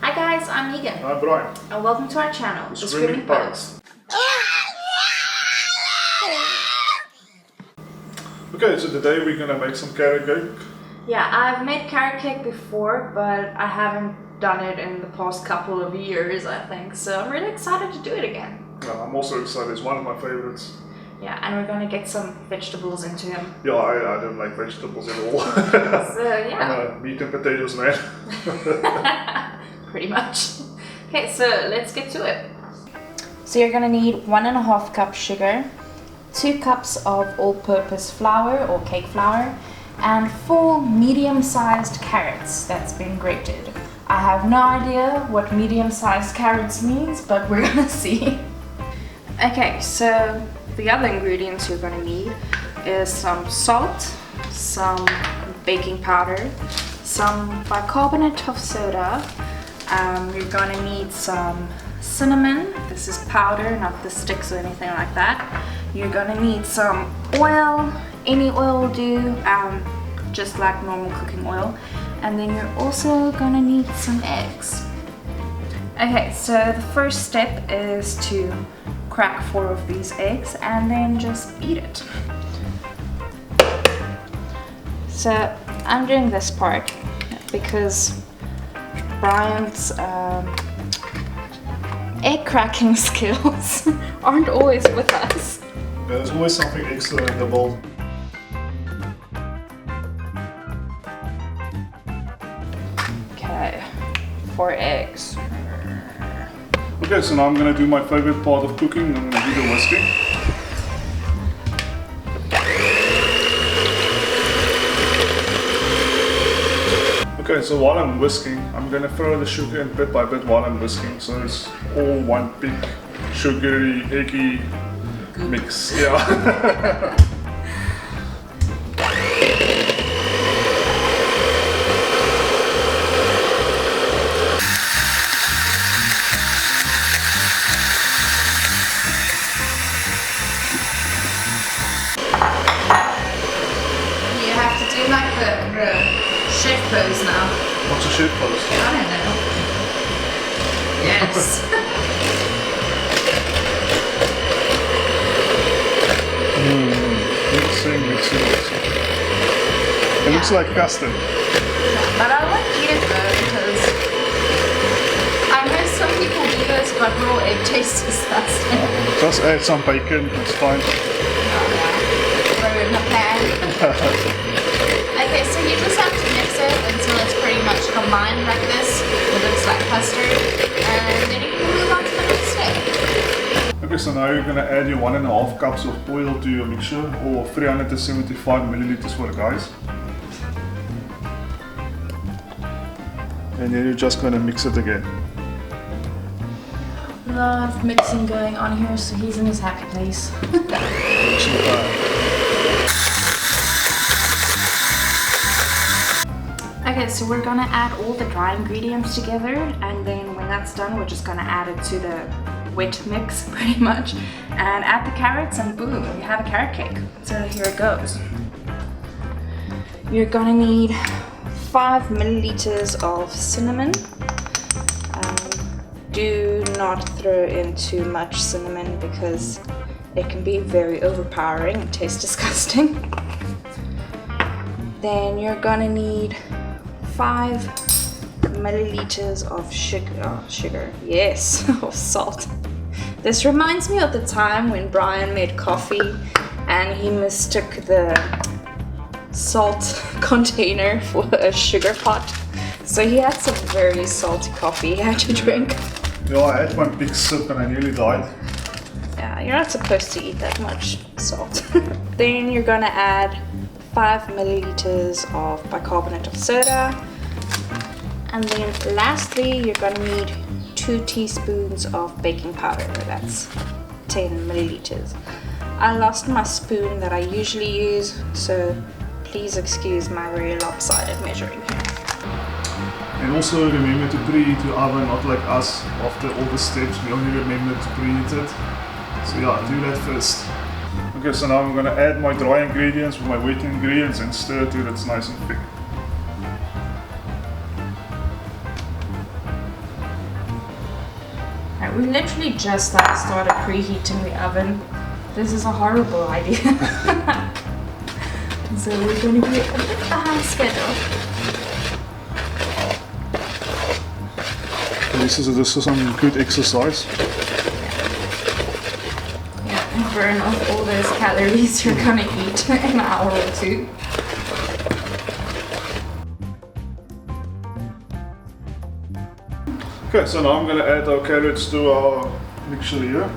Hi guys, I'm Megan. I'm Brian. And welcome to our channel, The Screaming Pugs. Okay, so today we're gonna make some carrot cake. Yeah, I've made carrot cake before, but I haven't done it in the past couple of years, I think. So I'm really excited to do it again. Yeah, I'm also excited. It's one of my favorites. Yeah, and we're gonna get some vegetables into him. Yeah, I don't like vegetables at all. So yeah. I'm a meat and potatoes man. Pretty much. Okay, so let's get to it. So you're gonna need 1.5 cups sugar, 2 cups of all-purpose flour or cake flour, and 4 medium-sized carrots that's been grated. I have no idea what medium-sized carrots means, but we're gonna see. Okay, so the other ingredients you're gonna need is some salt, some baking powder, some bicarbonate of soda. You're gonna need some cinnamon. This is powder, not the sticks or anything like that. You're gonna need some oil, any oil will do, just like normal cooking oil. And then you're also gonna need some eggs. Okay, so the first step is to crack 4 of these eggs and then just beat it. So I'm doing this part because Brian's egg cracking skills aren't always with us. There's always something extra in the bowl. Okay, 4 eggs. Okay, so now I'm gonna do my favorite part of cooking. I'm gonna do the whisking. Okay, so while I'm whisking, I'm gonna throw the sugar in bit by bit while I'm whisking, so it's all one big sugary, eggy mix. Yeah. You have to do like the chef pose now. What's a chef pose? I don't know. Yes. Mixing. It looks like custard. But I like eat it though because I know some people do this, but raw egg tastes disgusting. Just add some bacon, it's fine. Throw it in the pan. Okay, so you just have to mix it until it's pretty much combined like this. It looks like custard, and then you can move on to the next step. Okay, so now you're gonna add your 1.5 cups of oil to your mixture, or 375 milliliters for the guys. And then you're just gonna mix it again. A lot of mixing going on here, so he's in his happy place. Okay, so we're gonna add all the dry ingredients together, and then when that's done, we're just gonna add it to the wet mix, pretty much, and add the carrots, and boom, you have a carrot cake. So here it goes. You're gonna need 5 milliliters of cinnamon. Do not throw in too much cinnamon because it can be very overpowering and taste disgusting. Then you're gonna need 5 milliliters of sugar, yes, of salt. This reminds me of the time when Brian made coffee and he mistook the salt container for a sugar pot. So he had some very salty coffee he had to drink. Yeah, I had one big sip and I nearly died. Yeah, you're not supposed to eat that much salt. Then you're gonna add 5 milliliters of bicarbonate of soda. And then lastly, you're gonna need 2 teaspoons of baking powder. That's 10 milliliters. I lost my spoon that I usually use, so please excuse my very lopsided measuring here. And also remember to preheat your oven, not like us, after all the steps, we only remember to preheat it. So yeah, do that first. Okay, so now I'm gonna add my dry ingredients with my wet ingredients and stir till it's nice and thick. Okay, we literally just started preheating the oven. This is a horrible idea. So we're going to be a bit behind schedule. This is some good exercise. Yeah, and burn off all those calories you're gonna eat in an hour or two. Okay, so now I'm gonna add our carrots to our mixture here.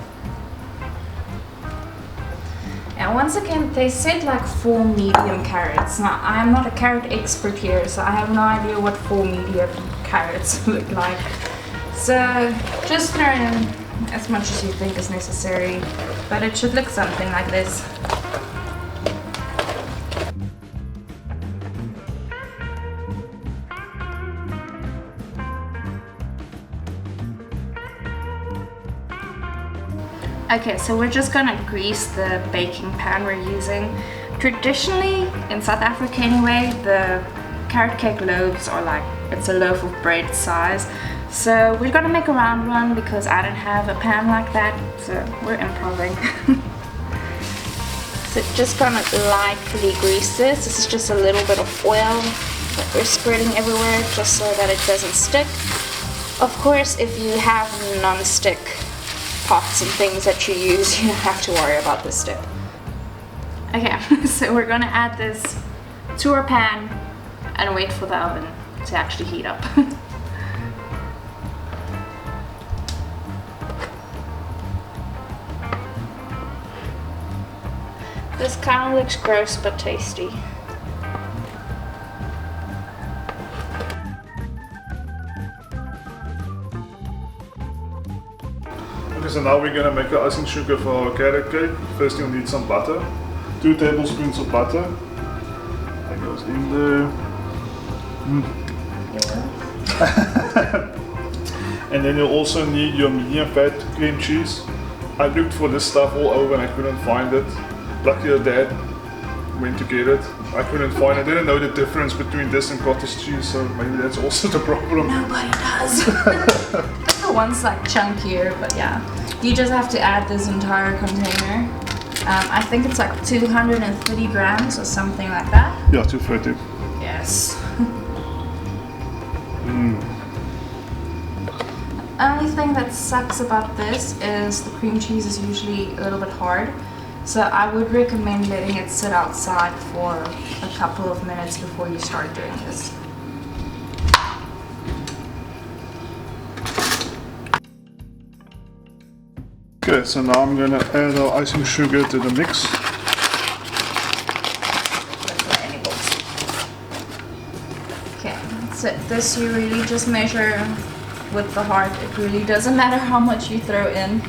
And once again, they said like 4 medium carrots. Now, I'm not a carrot expert here, so I have no idea what 4 medium carrots look like. So just throw in as much as you think is necessary, but it should look something like this. Okay, so we're just gonna grease the baking pan we're using. Traditionally, in South Africa anyway, the carrot cake loaves are like, it's a loaf of bread size. So we're gonna make a round one because I don't have a pan like that, so we're improvising. So just gonna lightly grease this. This is just a little bit of oil that we're spreading everywhere just so that it doesn't stick. Of course, if you have non-stick pots and things that you use, you don't have to worry about this step. Okay, so we're gonna add this to our pan and wait for the oven to actually heat up. This kind of looks gross but tasty. Okay, so now we're gonna make the icing sugar for our carrot cake. First you'll need some butter. 2 tablespoons of butter. That goes in there. And then you'll also need your medium fat cream cheese. I looked for this stuff all over and I couldn't find it. Luckily your dad went to get it. I couldn't find it. I didn't know the difference between this and cottage cheese, so maybe that's also the problem. Nobody does. The one's like chunkier, but yeah. You just have to add this entire container. I think it's like 230 grams or something like that. Yeah, 230. Yes. Only thing that sucks about this is the cream cheese is usually a little bit hard. So I would recommend letting it sit outside for a couple of minutes before you start doing this. Okay, so now I'm gonna add our icing sugar to the mix. Okay, so this you really just measure with the heart. It really doesn't matter how much you throw in.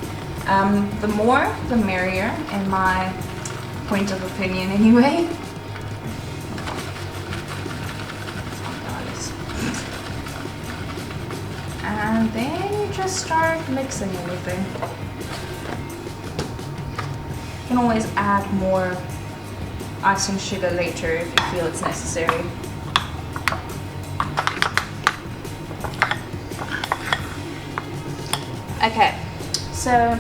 The more, the merrier, in my point of opinion anyway. And then you just start mixing everything. You can always add more icing sugar later if you feel it's necessary. Okay, so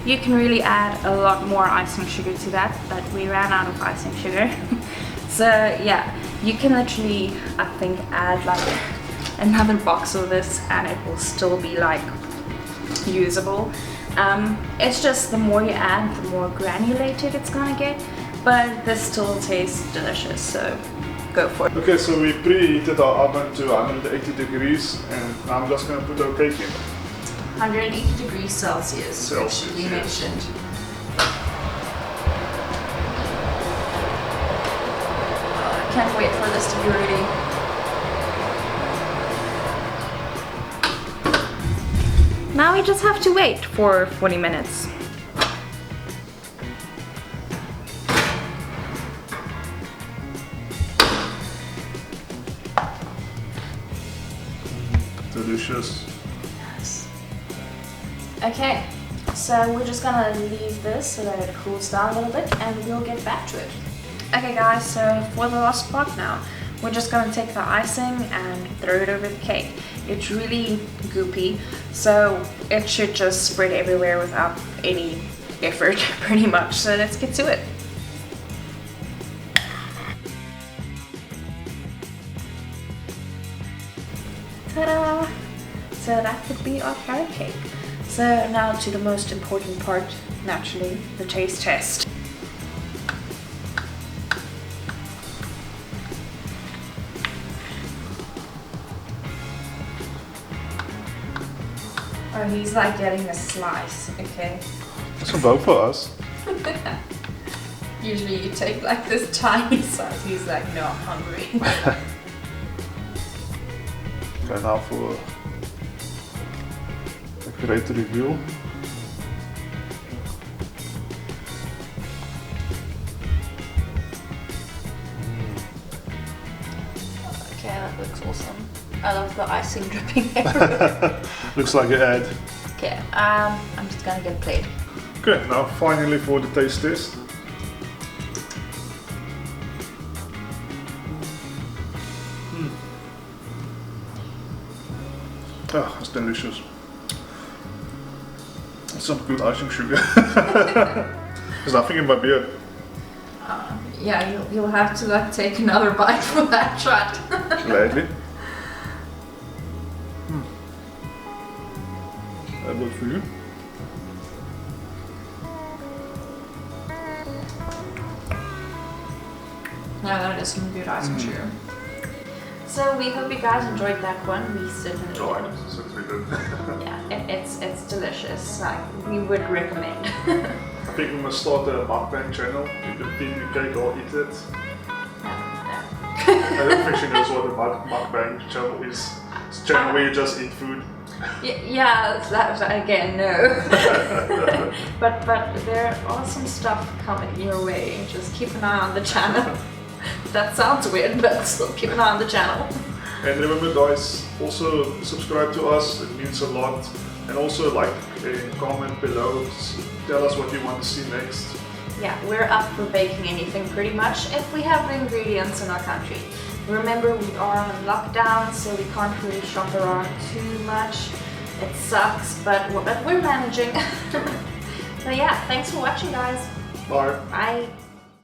you can really add a lot more icing sugar to that, but we ran out of icing sugar. So yeah, you can literally, I think, add like another box of this and it will still be like usable. It's just the more you add, the more granulated it's gonna get, but this still tastes delicious, so go for it. Okay, so we preheated our oven to 180 degrees and I'm just gonna put our cake in. 180 degrees Celsius, which we mentioned. I can't wait for this to be ready. Now we just have to wait for 40 minutes. Delicious. Okay, so we're just gonna leave this so that it cools down a little bit and we'll get back to it. Okay guys, so for the last part now, we're just gonna take the icing and throw it over the cake. It's really goopy, so it should just spread everywhere without any effort, pretty much. So let's get to it. Ta-da! So that could be our carrot cake. So now to the most important part, naturally, the taste test. Oh, he's like getting a slice, okay. That's about for us. Usually you take like this tiny size. He's like, no, I'm hungry. Okay, now for a great reveal. Okay, that looks awesome. I love the icing dripping everywhere. Looks like an ad. Okay, I'm just gonna get a plate. Okay, now finally for the taste test. Oh, it's delicious. It's some good icing sugar. There's nothing in my beer. Yeah, you'll have to like take another bite for that shot. Gladly. That was for you. Yeah, that is some good icing sugar. So we hope you guys enjoyed that one. We certainly did. Certainly did. Yeah, it's delicious. Like, we would recommend. I think we must start a mukbang channel. You can feed me cake or eat it. I don't think she knows what a mukbang channel is. It's a channel where you just eat food. Yeah, that again, no. but there are some stuff coming your way. Just keep an eye on the channel. That sounds weird, but still keep an eye on the channel. And remember guys, also subscribe to us, it means a lot. And also like and comment below, tell us what you want to see next. Yeah, we're up for baking anything pretty much if we have the ingredients in our country. Remember, we are on lockdown, so we can't really shop around too much. It sucks, but we're managing. So yeah, thanks for watching guys. Bye. Bye.